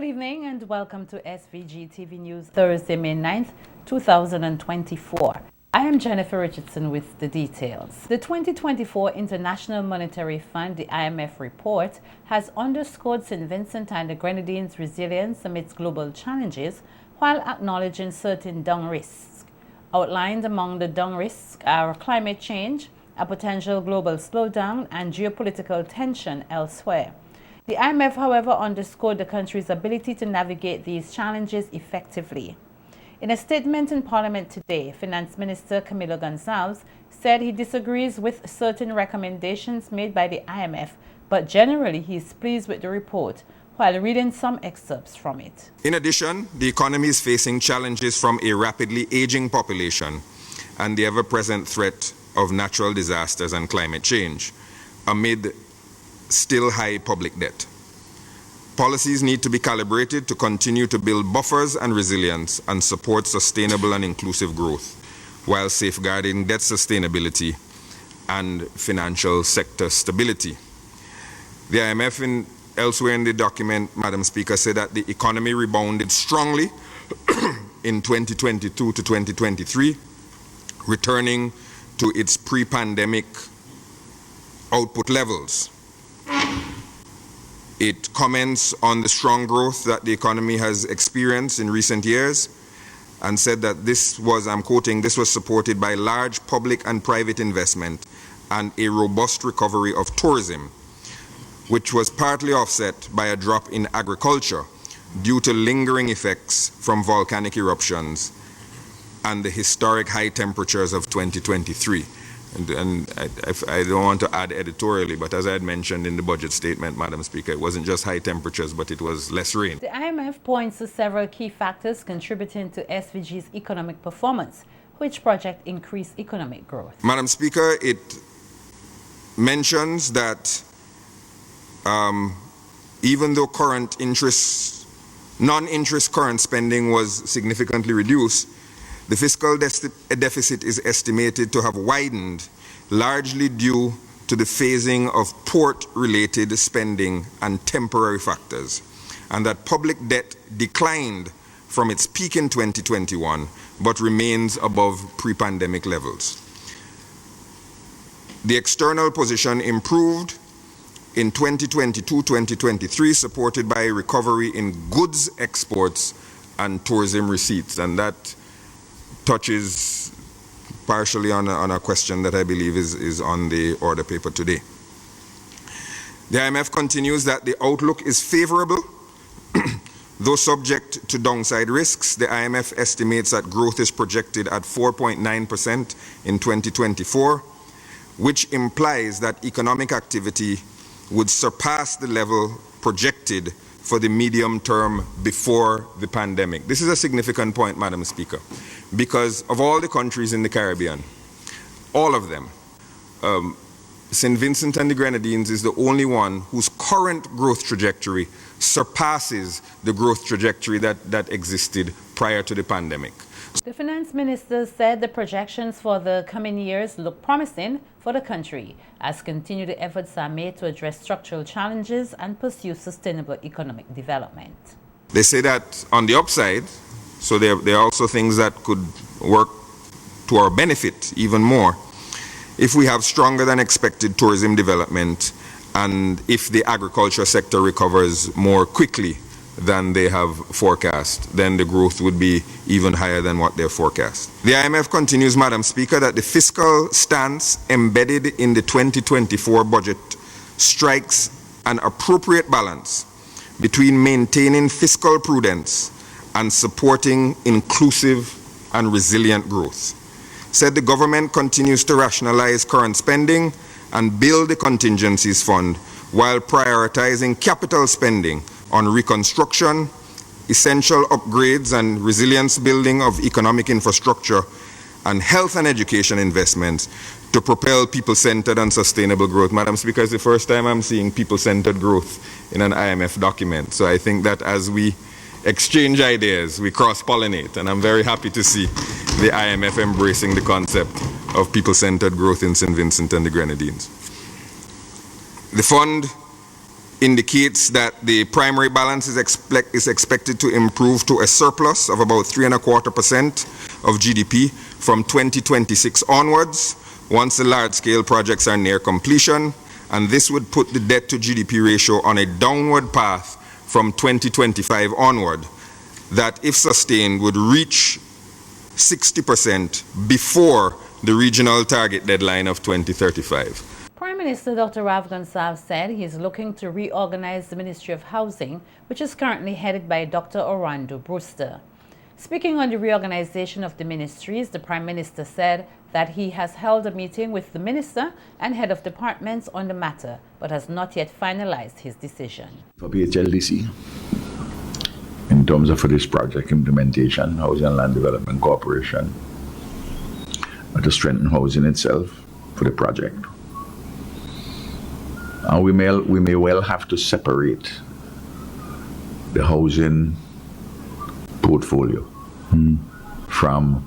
Good evening and welcome to SVG-TV News, Thursday, May 9th, 2024. I am Jennifer Richardson with the details. The 2024 International Monetary Fund, the IMF report, has underscored St. Vincent and the Grenadines' resilience amidst global challenges while acknowledging certain down risks. Outlined among the down risks are climate change, a potential global slowdown, and geopolitical tension elsewhere. The IMF, however, underscored the country's ability to navigate these challenges effectively. In a statement in Parliament today, Finance Minister Camilo Gonzalez said he disagrees with certain recommendations made by the IMF, but generally he is pleased with the report, while reading some excerpts from it. In addition, the economy is facing challenges from a rapidly aging population and the ever-present threat of natural disasters and climate change, amid still high public debt. Policies need to be calibrated to continue to build buffers and resilience and support sustainable and inclusive growth, while safeguarding debt sustainability and financial sector stability. The IMF, elsewhere in the document, Madam Speaker, said that the economy rebounded strongly in 2022 to 2023, returning to its pre-pandemic output levels. It comments on the strong growth that the economy has experienced in recent years and said that this was, I'm quoting, this was supported by large public and private investment and a robust recovery of tourism, which was partly offset by a drop in agriculture due to lingering effects from volcanic eruptions and the historic high temperatures of 2023. And I don't want to add editorially, but as I had mentioned in the budget statement, Madam Speaker, it wasn't just high temperatures, but it was less rain. The IMF points to several key factors contributing to SVG's economic performance, which project increased economic growth. Madam Speaker, it mentions that even though non-interest current spending was significantly reduced, the fiscal deficit is estimated to have widened, largely due to the phasing of port-related spending and temporary factors, and that public debt declined from its peak in 2021, but remains above pre-pandemic levels. The external position improved in 2022-2023, supported by a recovery in goods exports and tourism receipts, and that touches partially on a question that I believe is on the order paper today. The IMF continues that the outlook is favorable, though subject to downside risks. The IMF estimates that growth is projected at 4.9% in 2024, which implies that economic activity would surpass the level projected for the medium term before the pandemic. This is a significant point, Madam Speaker, because of all the countries in the Caribbean, all of them, St. Vincent and the Grenadines is the only one whose current growth trajectory surpasses the growth trajectory that existed prior to the pandemic. The finance minister said the projections for the coming years look promising for the country as continued efforts are made to address structural challenges and pursue sustainable economic development. They say that on the upside, so there are also things that could work to our benefit even more if we have stronger than expected tourism development and if the agriculture sector recovers more quickly than they have forecast, then the growth would be even higher than what they're forecast. The IMF continues, Madam Speaker, that the fiscal stance embedded in the 2024 budget strikes an appropriate balance between maintaining fiscal prudence and supporting inclusive and resilient growth. Said the government continues to rationalize current spending and build the contingencies fund while prioritizing capital spending on reconstruction, essential upgrades and resilience building of economic infrastructure, and health and education investments to propel people-centered and sustainable growth. Madam Speaker, it's the first time I'm seeing people-centered growth in an IMF document. So I think that as we exchange ideas, we cross-pollinate, and I'm very happy to see the IMF embracing the concept of people-centered growth in St. Vincent and the Grenadines. The fund indicates that the primary balance is expected to improve to a surplus of about 3.25% of GDP from 2026 onwards, once the large-scale projects are near completion, and this would put the debt to GDP ratio on a downward path from 2025 onward, that if sustained would reach 60% before the regional target deadline of 2035. Prime Minister Dr. Rav Gonsalves said he is looking to reorganize the Ministry of Housing, which is currently headed by Dr. Orlando Brewster. Speaking on the reorganization of the ministries, the Prime Minister said that he has held a meeting with the Minister and head of departments on the matter, but has not yet finalized his decision. For PHLDC, in terms of this project implementation, Housing and Land Development Corporation, to strengthen housing itself for the project. And we may well have to separate the housing portfolio from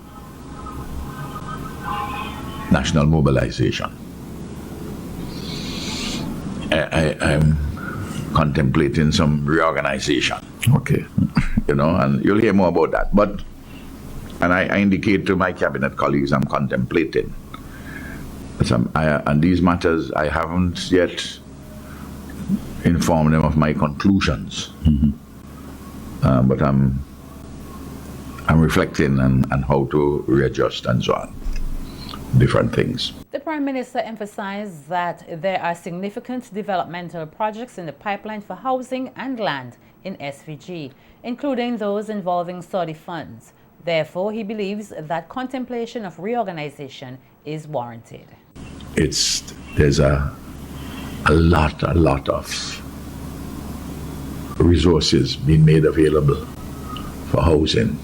national mobilization. I'm contemplating some reorganization. Okay. You know, and you'll hear more about that. But, and I indicate to my cabinet colleagues I'm contemplating. And these matters, I haven't yet informed them of my conclusions. But I'm reflecting on how to readjust and so on. Different things. The Prime Minister emphasized that there are significant developmental projects in the pipeline for housing and land in SVG, including those involving Saudi funds. Therefore, he believes that contemplation of reorganization is warranted. There's a lot of resources being made available for housing.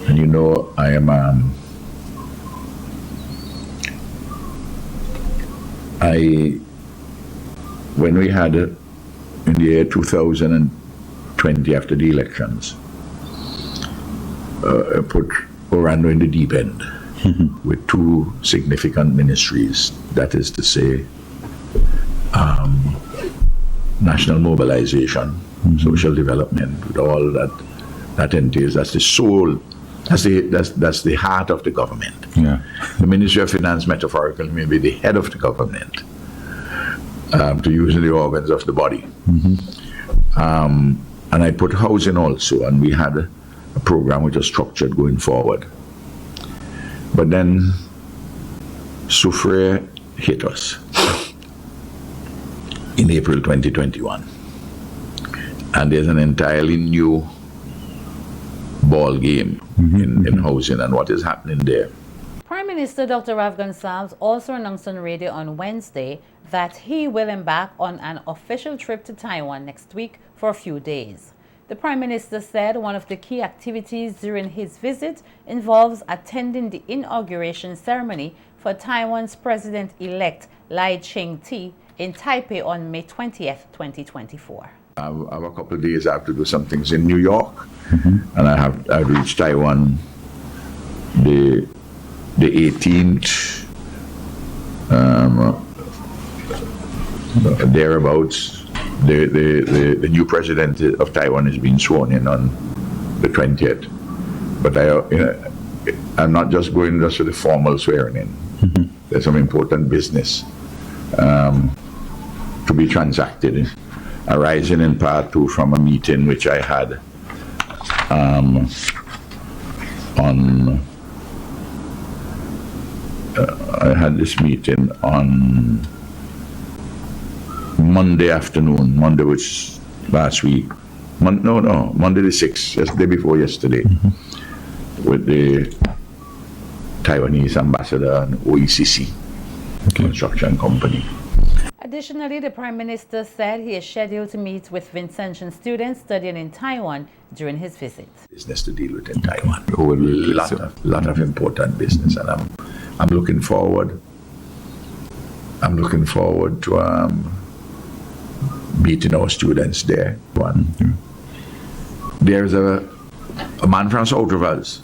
And you know, I am when we had in the year 2020 after the elections, put Orlando in the deep end with two significant ministries, that is to say, national mobilization, social development, with all that entails. That's the soul. That's the heart of the government. Yeah. The Ministry of Finance, metaphorically, may be the head of the government, to use the organs of the body. And I put housing also, and we had a program which was structured going forward. But then Soufriere hit us in April 2021. And there's an entirely new ball game in housing and what is happening there. Prime Minister Dr. Rav Gonsalves also announced on radio on Wednesday that he will embark on an official trip to Taiwan next week for a few days. The Prime Minister said one of the key activities during his visit involves attending the inauguration ceremony for Taiwan's President-elect Lai Ching-te in Taipei on May 20th, 2024. I have a couple of days I have to do some things in New York, and I reached Taiwan the 18th, thereabouts. The new president of Taiwan is being sworn in on the 20th, but I'm not just going just for the formal swearing in. There's some important business to be transacted, arising in part too from a meeting which I had I had this meeting on Monday afternoon, Monday which last week, Monday the 6th, just the day before yesterday, with the Taiwanese ambassador and OECC construction company. Additionally, the Prime Minister said he is scheduled to meet with Vincentian students studying in Taiwan during his visit. Business to deal with in Taiwan. A lot of important business, and I'm looking forward. I'm looking forward to meeting our students there. There's a man from South Rivers,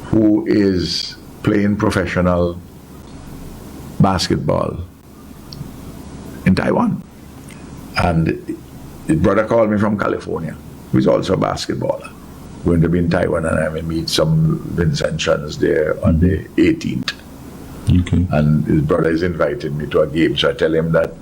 who is playing professional basketball in Taiwan. And his brother called me from California, who is also a basketballer. Going to be in Taiwan, and I will meet some Vincentians there on the 18th. Okay. And his brother has invited me to a game, so I tell him that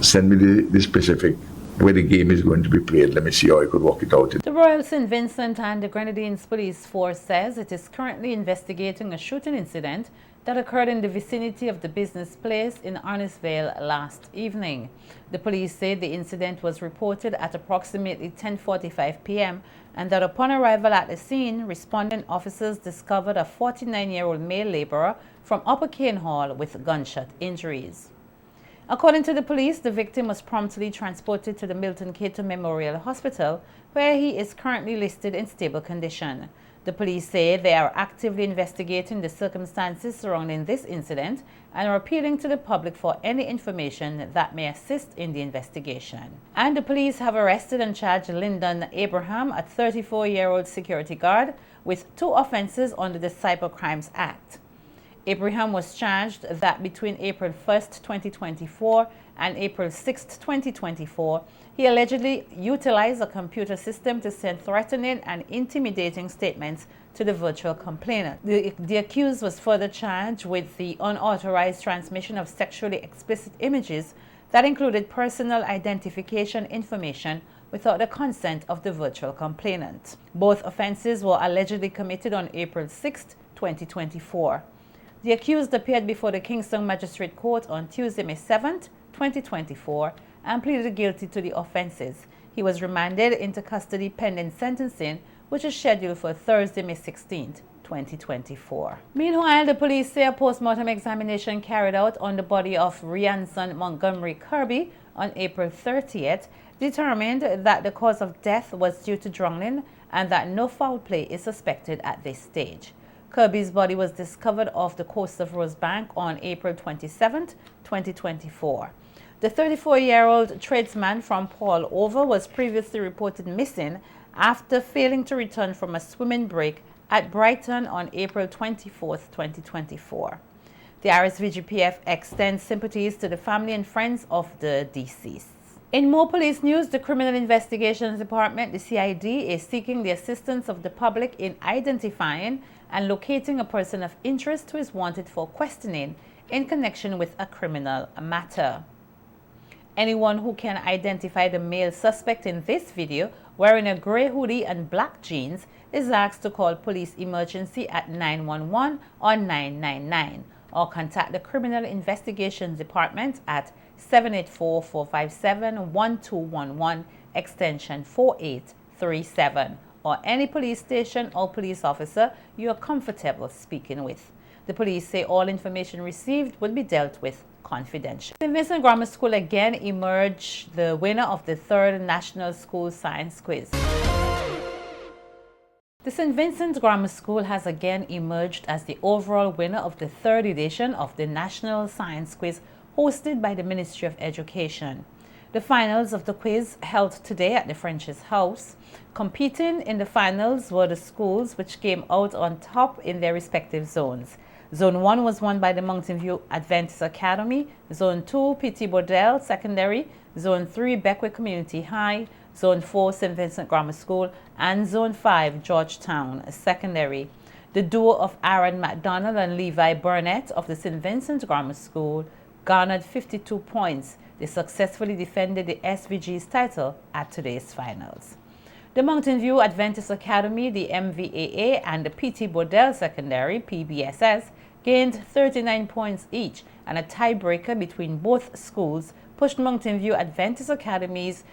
send me the specific where the game is going to be played. Let me see how I could work it out. The Royal St. Vincent and the Grenadines Police Force says it is currently investigating a shooting incident that occurred in the vicinity of the business place in Arnisvale last evening. The police say the incident was reported at approximately 10:45 p.m. and that upon arrival at the scene, responding officers discovered a 49-year-old male laborer from Upper Cane Hall with gunshot injuries. According to the police, the victim was promptly transported to the Milton Cato Memorial Hospital, where he is currently listed in stable condition. The police say they are actively investigating the circumstances surrounding this incident and are appealing to the public for any information that may assist in the investigation. And the police have arrested and charged Lyndon Abraham, a 34-year-old security guard, with 2 offenses under the Cybercrimes Act. Abraham was charged that between April 1st, 2024 and April 6th, 2024, he allegedly utilized a computer system to send threatening and intimidating statements to the virtual complainant. The accused was further charged with the unauthorized transmission of sexually explicit images that included personal identification information without the consent of the virtual complainant. Both offenses were allegedly committed on April 6th, 2024. The accused appeared before the Kingston Magistrate Court on Tuesday, May 7th, 2024, and pleaded guilty to the offenses. He was remanded into custody pending sentencing, which is scheduled for Thursday, May 16th, 2024. Meanwhile, the police say a post-mortem examination carried out on the body of Rianson Montgomery Kirby on April 30th determined that the cause of death was due to drowning and that no foul play is suspected at this stage. Kirby's body was discovered off the coast of Rosebank on April 27, 2024. The 34-year-old tradesman from Paul Over was previously reported missing after failing to return from a swimming break at Brighton on April 24, 2024. The RSVGPF extends sympathies to the family and friends of the deceased. In more police news, the Criminal Investigations Department, the CID, is seeking the assistance of the public in identifying and locating a person of interest who is wanted for questioning in connection with a criminal matter. Anyone who can identify the male suspect in this video wearing a gray hoodie and black jeans is asked to call police emergency at 911 or 999 or contact the Criminal Investigations Department at 784-457-1211 extension 4837 or any police station or police officer you are comfortable speaking with. The police say all information received will be dealt with confidentially. St. Vincent Grammar School again emerged the winner of the 3rd National School Science Quiz. The St. Vincent Grammar School has again emerged as the overall winner of the 3rd edition of the National Science Quiz hosted by the Ministry of Education. The finals of the quiz held today at the French's House. Competing in the finals were the schools which came out on top in their respective zones. Zone 1 was won by the Mountain View Adventist Academy, Zone 2 P.T. Bordell Secondary, Zone 3 Beckwith Community High, Zone 4 St. Vincent Grammar School, and Zone 5 Georgetown Secondary. The duo of Aaron McDonald and Levi Burnett of the St. Vincent Grammar School garnered 52 points. They successfully defended the SVG's title at today's finals. The Mountain View Adventist Academy, the MVAA, and the P.T. Bordell Secondary, PBSS, gained 39 points each, and a tiebreaker between both schools pushed Mountain View Adventist Academy's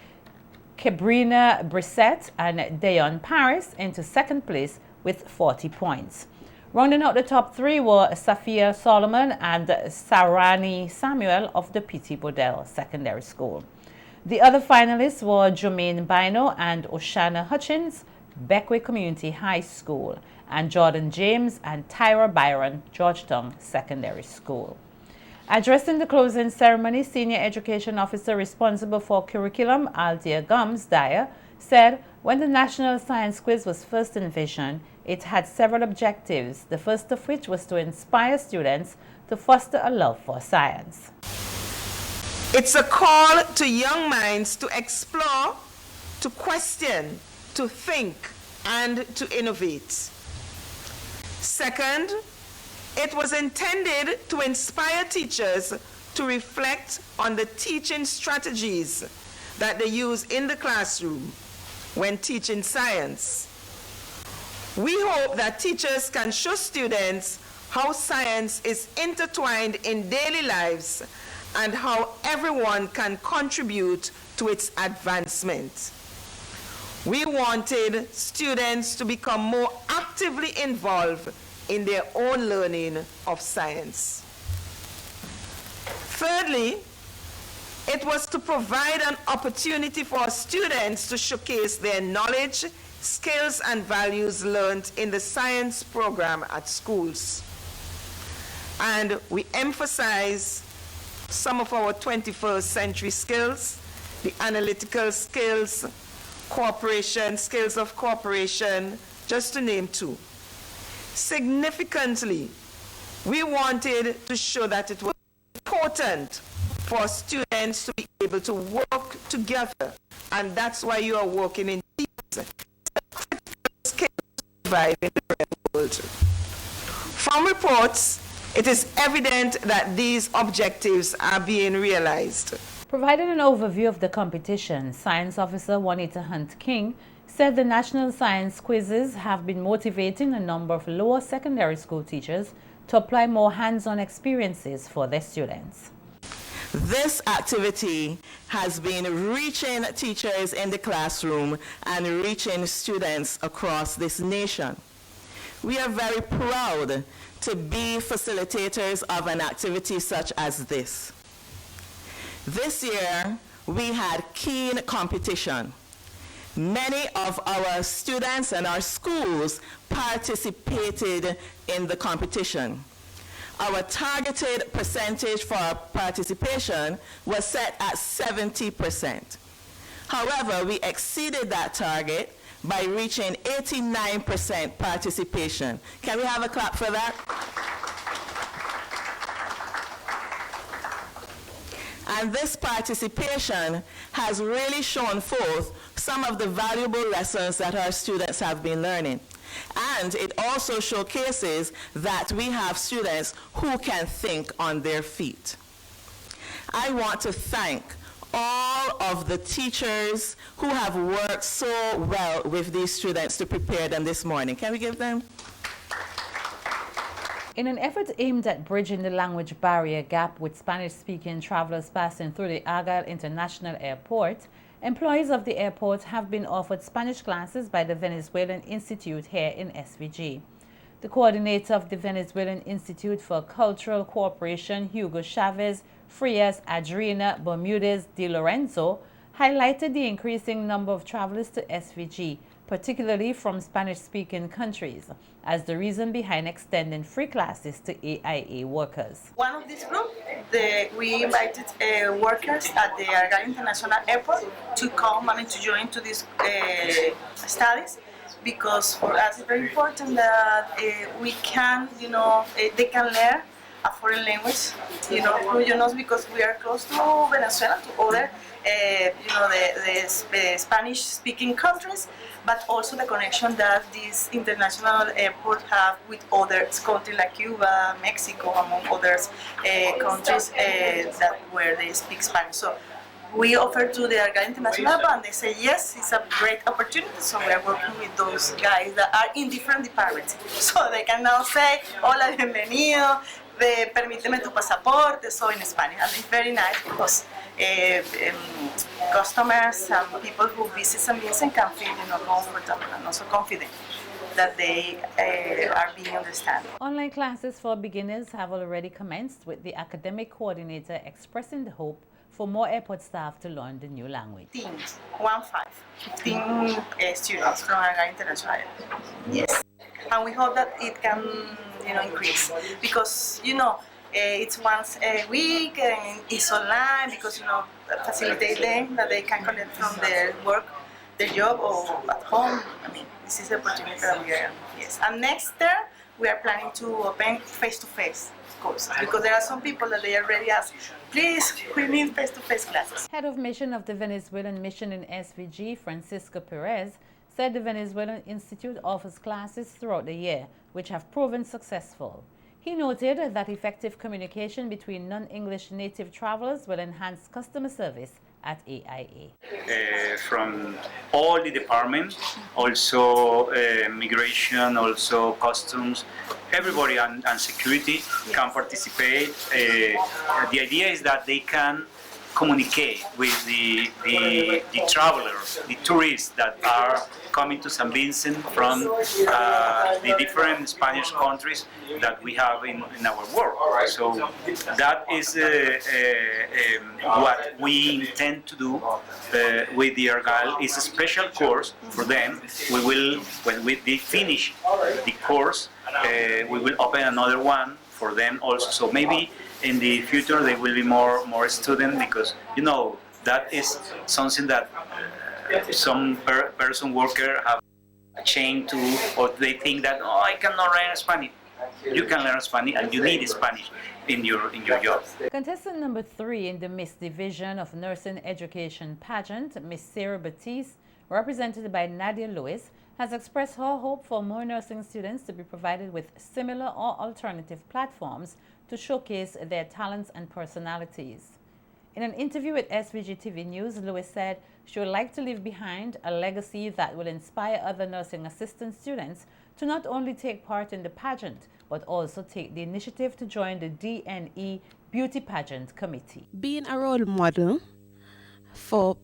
Cabrina Brissett and Dayon Paris into second place with 40 points. Rounding out the top 3 were Safia Solomon and Sarani Samuel of the P.T. Bordell Secondary School. The other finalists were Jermaine Bino and Oshana Hutchins, Beckwith Community High School, and Jordan James and Tyra Byron, Georgetown Secondary School. Addressing the closing ceremony, Senior Education Officer responsible for curriculum, Aldia Gums Dyer, said when the National Science Quiz was first envisioned, it had several objectives, the first of which was to inspire students to foster a love for science. It's a call to young minds to explore, to question, to think, and to innovate. Second, it was intended to inspire teachers to reflect on the teaching strategies that they use in the classroom when teaching science. We hope that teachers can show students how science is intertwined in daily lives and how everyone can contribute to its advancement. We wanted students to become more actively involved in their own learning of science. Thirdly, it was to provide an opportunity for students to showcase their knowledge, skills, and values learned in the science program at schools. And we emphasize some of our 21st century skills, the analytical skills, cooperation, skills of cooperation, just to name two. Significantly, we wanted to show that it was important for students to be able to work together, and that's why you are working in teams. Skills to survive in the real world. From reports, it is evident that these objectives are being realized. Providing an overview of the competition, Science Officer Juanita Hunt-King said the national science quizzes have been motivating a number of lower secondary school teachers to apply more hands-on experiences for their students. This activity has been reaching teachers in the classroom and reaching students across this nation. We are very proud to be facilitators of an activity such as this. This year, we had keen competition. Many of our students and our schools participated in the competition. Our targeted percentage for our participation was set at 70%. However, we exceeded that target by reaching 89% participation. Can we have a clap for that? And this participation has really shown forth some of the valuable lessons that our students have been learning. And it also showcases that we have students who can think on their feet. I want to thank all of the teachers who have worked so well with these students to prepare them this morning. Can we give them? In an effort aimed at bridging the language barrier gap with Spanish-speaking travelers passing through the Argyle International Airport, employees of the airport have been offered Spanish classes by the Venezuelan Institute here in SVG. The coordinator of the Venezuelan Institute for Cultural Cooperation, Hugo Chavez Frias Adriana Bermudez de Lorenzo, highlighted the increasing number of travelers to SVG, particularly from Spanish-speaking countries, as the reason behind extending free classes to AIA workers. One of this group, we invited workers at the Argyle International Airport to come and to join to these studies, because for us it's very important that we can, they can learn a foreign language, through because we are close to Venezuela, to other, the Spanish-speaking countries, but also the connection that this international airport have with other countries like Cuba, Mexico, among others countries where they speak Spanish. So we offer to the Argyle International and they say yes, it's a great opportunity. So we are working with those guys that are in different departments. So they can now say, hola, bienvenido, permíteme tu pasaporte, so in Spanish. And it's very nice because customers and people who visit San Vincent can feel comfortable and also confident that they are being understood. Online classes for beginners have already commenced, with the academic coordinator expressing the hope for more airport staff to learn the new language. 15 students from Argyle International. Yes, and we hope that it can increase, because it's once a week and it's online, because facilitate them that they can connect from their work, their job, or at home. I mean, this is the opportunity that we are. Yes, and next term we are planning to open face-to-face courses, because there are some people that they already ask, please, we need face-to-face classes. Head of mission of the Venezuelan mission in SVG, Francisco Perez, said the Venezuelan Institute offers classes throughout the year, which have proven successful. He noted that effective communication between non-English native travelers will enhance customer service at AIA. From all the departments, also migration, also customs, everybody and security can participate. The idea is that they can communicate with the travelers, the tourists that are coming to San Vincent from the different Spanish countries that we have in our world. So that is what we intend to do with the Argyle. It's a special course for them. We will, when we finish the course, we will open another one for them also. So maybe in the future there will be more students, because you know that is something that some person worker have a chain to, or they think that, oh, I cannot learn Spanish. You can learn Spanish, and you need Spanish in your job. Contestant number 3 in the Miss Division of Nursing Education pageant, Miss Sarah Batiste, represented by Nadia Lewis, has expressed her hope for more nursing students to be provided with similar or alternative platforms to showcase their talents and personalities. In an interview with SVG-TV News, Lewis said she would like to leave behind a legacy that will inspire other nursing assistant students to not only take part in the pageant, but also take the initiative to join the DNE Beauty Pageant Committee. Being a role model for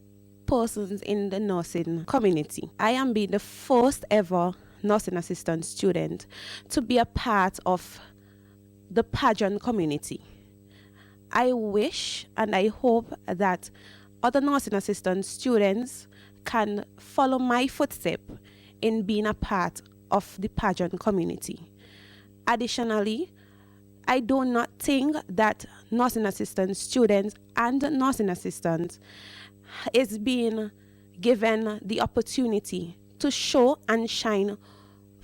persons in the nursing community, I am being the first ever nursing assistant student to be a part of the pageant community. I wish and I hope that other nursing assistant students can follow my footsteps in being a part of the pageant community. Additionally, I do not think that nursing assistant students and nursing assistants is being given the opportunity to show and shine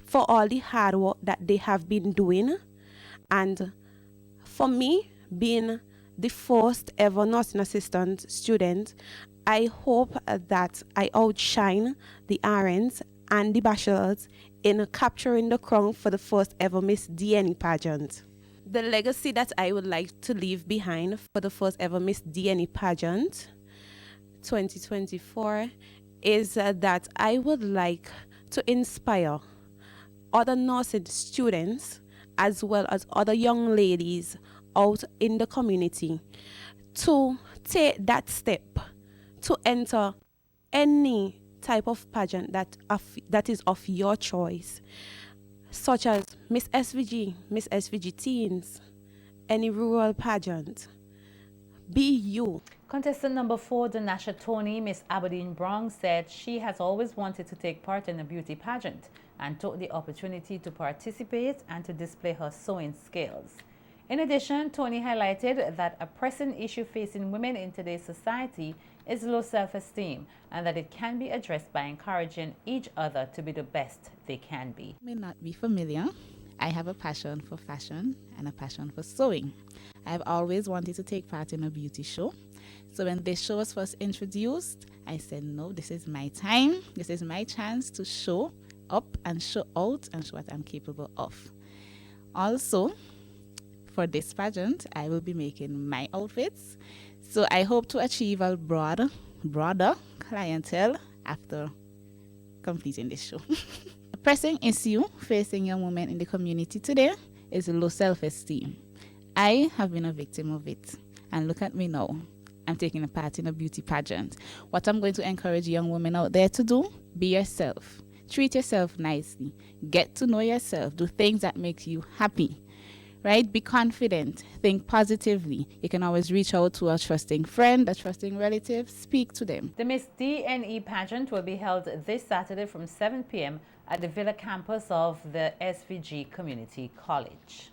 for all the hard work that they have been doing. And for me, being the first ever nursing assistant student, I hope that I outshine the RNs and the bachelors in capturing the crown for the first ever Miss DNE pageant. The legacy that I would like to leave behind for the first ever Miss DNE pageant 2024 is that I would like to inspire other nursing students as well as other young ladies out in the community to take that step to enter any type of pageant that is of your choice, such as Miss SVG, Miss SVG Teens, any rural pageant. Be you. Contestant number 4, Danasha Tony, Miss Aberdeen Brown, said she has always wanted to take part in a beauty pageant and took the opportunity to participate and to display her sewing skills. In addition, Tony highlighted that a pressing issue facing women in today's society is low self-esteem, and that it can be addressed by encouraging each other to be the best they can be. May not be familiar, I have a passion for fashion and a passion for sewing. I've always wanted to take part in a beauty show. So when this show was first introduced, I said, no, this is my time. This is my chance to show up and show out and show what I'm capable of. Also, for this pageant, I will be making my outfits. So I hope to achieve a broader clientele after completing this show. A pressing issue facing young women in the community today is low self-esteem. I have been a victim of it. And look at me now. I'm taking a part in a beauty pageant. What I'm going to encourage young women out there to do, be yourself. Treat yourself nicely. Get to know yourself. Do things that make you happy. Right? Be confident. Think positively. You can always reach out to a trusting friend, a trusting relative. Speak to them. The Miss DNE pageant will be held this Saturday from 7 p.m. at the Villa campus of the SVG Community College.